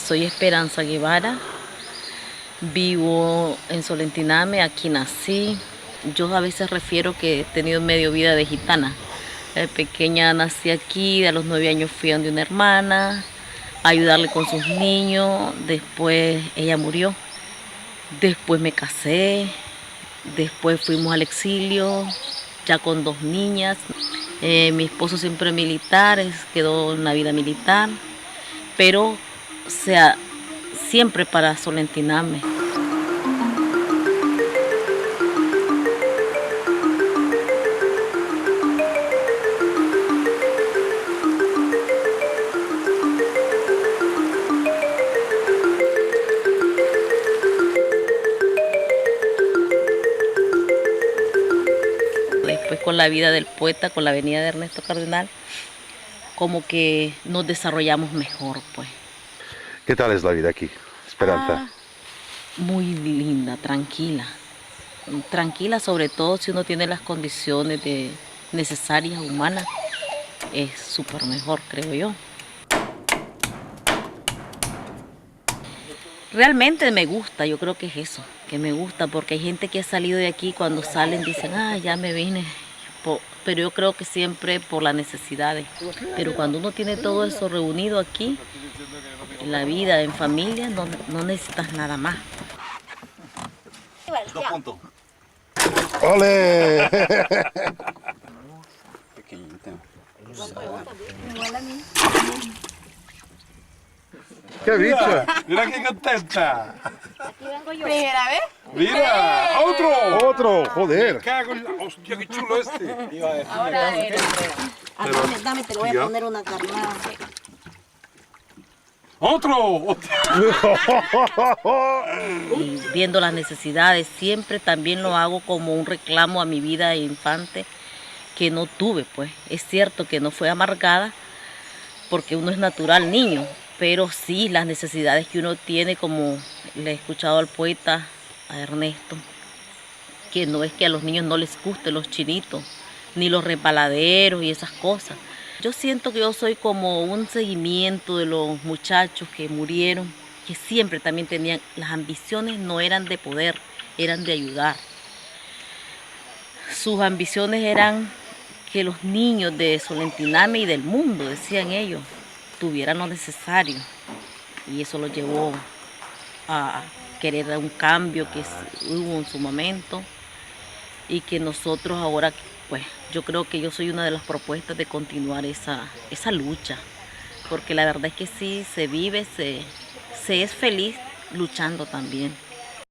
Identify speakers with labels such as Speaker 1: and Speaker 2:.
Speaker 1: Soy Esperanza Guevara, vivo en Solentiname, aquí nací. Yo a veces refiero que he tenido medio vida de gitana. De pequeña nací aquí, a los 9 años fui a donde una hermana, a ayudarle con sus niños, después ella murió. Después me casé, después fuimos al exilio, ya con 2 niñas. Mi esposo siempre militar, quedó en la vida militar, pero o sea, siempre para Solentiname. Después con la vida del poeta, con la venida de Ernesto Cardenal, como que nos desarrollamos mejor, pues.
Speaker 2: ¿Qué tal es la vida aquí, Esperanza?
Speaker 1: Muy linda, tranquila. Tranquila, sobre todo si uno tiene las condiciones necesarias, humanas, es súper mejor, creo yo. Realmente me gusta, yo creo que es eso, que me gusta, porque hay gente que ha salido de aquí, cuando salen dicen, ya me vine, pero yo creo que siempre por las necesidades. Pero cuando uno tiene todo eso reunido aquí, en la vida, en familia, no necesitas nada más.
Speaker 3: 2 puntos.
Speaker 2: ¡Ole!
Speaker 3: Pequeñita.
Speaker 2: ¡Qué bicho!
Speaker 4: Mira qué contenta.
Speaker 5: Aquí vengo yo.
Speaker 6: ¿Primera vez?
Speaker 4: Mira, otro.
Speaker 2: ¡Otro! ¡Joder!
Speaker 4: Cago en la... Hostia, qué chulo este.
Speaker 6: Ahora eres.
Speaker 5: Dame, te lo voy a poner una carnada.
Speaker 4: Otro.
Speaker 1: Y viendo las necesidades, siempre también lo hago como un reclamo a mi vida de infante que no tuve, pues. Es cierto que no fue amargada porque uno es natural niño, pero sí las necesidades que uno tiene, como le he escuchado al poeta, a Ernesto, que no es que a los niños no les guste los chinitos, ni los resbaladeros y esas cosas. Yo siento que yo soy como un seguimiento de los muchachos que murieron, que siempre también tenían, las ambiciones no eran de poder, eran de ayudar. Sus ambiciones eran que los niños de Solentiname y del mundo, decían ellos, tuvieran lo necesario. Y eso los llevó a querer un cambio que hubo en su momento y que nosotros ahora, pues yo creo que yo soy una de las propuestas de continuar esa lucha, porque la verdad es que sí se vive, se es feliz luchando también.